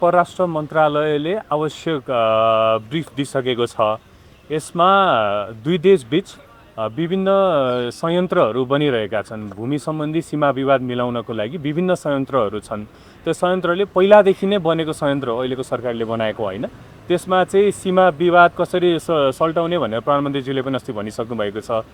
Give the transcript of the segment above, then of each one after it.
परराष्ट्र मन्त्रालयले आवश्यक ब्रिफ दिइसकेको छ। यसमा दुई देशबीच विभिन्न संयन्त्रहरू बनिरहेका छन्। भूमि सम्बन्धी सीमा विवाद मिलाउनको लागि विभिन्न संयन्त्रहरू छन्। त्यो संयन्त्रले पहिलादेखि नै बनेको संयन्त्र हो, अहिलेको सरकारले बनाएको होइन। त्यसमा चाहिँ सीमा विवाद कसरी सल्टाउने भनेर प्रधानमन्त्रीज्यूले पनि अस्ति भनिसक्नु भएको छ।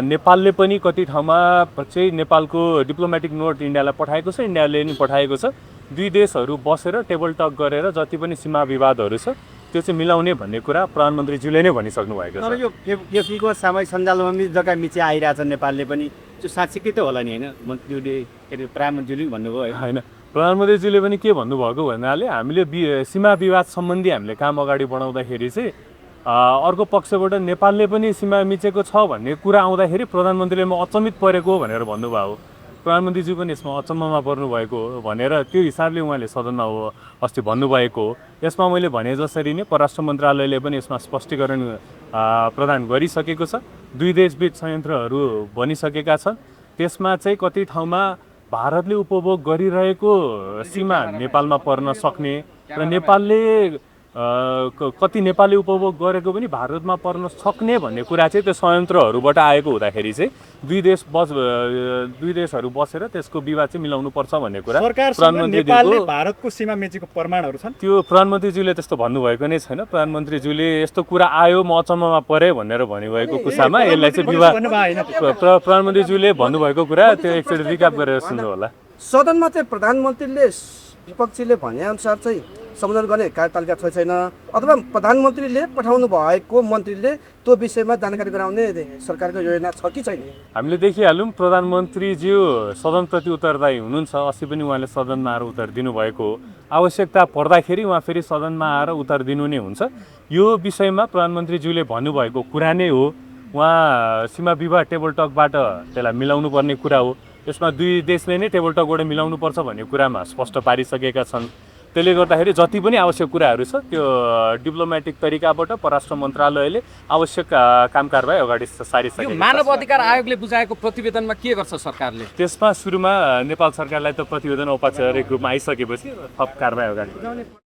नेपालले पनि कति ठाउँमा चाहिँ नेपालको डिप्लोमेटिक नोट इन्डियालाई पठाएको छ, इन्डियाले पनि पठाएको छ। दुई देशहरू बसेर टेबल टक गरेर जति पनि सीमा विवादहरू छ त्यो चाहिँ मिलाउने भन्ने कुरा प्रधानमन्त्रीज्यूले नै भनिसक्नु भएको छ। तर यो केपीको सामाजिक सञ्जालमा जग्गा मिची आइरहेछ नेपालले पनि, त्यो साँच्चीकै त होला नि होइन? मन्त्रीले के अरे प्रधानमन्त्रीले पनि भन्नुभयो होइन, प्रधानमन्त्रीज्यूले पनि के भन्नुभएको भन्नाले हामीले सीमा विवाद सम्बन्धी हामीले काम अगाडि बढाउँदाखेरि चाहिँ अर्को पक्षबाट नेपालले पनि सीमा मिचेको छ भन्ने कुरा आउँदाखेरि प्रधानमन्त्रीले म अचम्मित परेको भनेर भन्नुभयो। प्रधानमन्त्रीज्यू पनि यसमा अचम्ममा पर्नुभएको भनेर त्यो हिसाबले उहाँले सदनमा अस्ति भन्नुभएको हो। यसमा मैले भने जसरी नै परराष्ट्र मन्त्रालयले पनि यसमा स्पष्टीकरण प्रदान गरिसकेको छ। दुई देशबीच संयन्त्रहरू बनिसकेका छन्। त्यसमा चाहिँ कति ठाउँमा भारतले उपभोग गरिरहेको सीमा नेपालमा पर्न सक्ने र नेपालले कति नेपालले उपभोग गरेको पनि भारतमा पर्न सक्ने भन्ने कुरा चाहिँ त्यो संयन्त्रहरूबाट आएको हुँदाखेरि चाहिँ दुई देशहरू बसेर त्यसको विवाद चाहिँ मिलाउनु पर्छ भन्ने कुरा नेपालले भारतको सीमा मेचेको प्रमाणहरू छन्। त्यो प्रधानमन्त्रीज्यूले त्यस्तो भन्नुभएको नै छैन। प्रधानमन्त्रीज्यूले यस्तो कुरा आयो म अचम्ममा परे भनेर भन्नुभएको कुरामा यसलाई चाहिँ विवाद प्रधानमन्त्रीज्यूले भन्नुभएको कुरा त्यो एकचोटि रिक्याप गरेर सुन्नु होला। सदनमा चाहिँ प्रधानमन्त्रीले विपक्षीले भनेअनुसार चाहिँ सम्बोधन गर्ने कार्यतालिका छैन, अथवा प्रधानमन्त्रीले पठाउनु भएको मन्त्रीले त्यो विषयमा जानकारी गराउने सरकारको योजना छ कि छैन? हामीले देखिहाल्यौँ प्रधानमन्त्रीज्यू सदनप्रति उत्तरदायी हुनुहुन्छ। अस्ति पनि उहाँले सदनमा आएर उत्तर दिनुभएको हो। आवश्यकता पर्दाखेरि उहाँ फेरि सदनमा आएर उत्तर दिनु नै हुन्छ। यो विषयमा प्रधानमन्त्रीज्यूले भन्नुभएको कुरा नै हो। उहाँ सीमा विवाद टेबल टकबाट त्यसलाई मिलाउनु पर्ने कुरा हो। यसमा दुई देशले नै टेबल टकबाट मिलाउनु पर्छ भन्ने कुरामा स्पष्ट पारिसकेका छन्। त्यसले गर्दाखेरि जति पनि आवश्यक कुराहरू छ त्यो डिप्लोमेटिक तरिकाबाट परराष्ट्र मन्त्रालयले आवश्यक काम कारबाही अगाडि सारिसकेको छ। मानव अधिकार आयोगले बुझाएको प्रतिवेदनमा के गर्छ सरकारले? त्यसमा सुरुमा नेपाल सरकारलाई त प्रतिवेदन औपचारिक रूपमा आइसकेपछि थप कारबाही अगाडि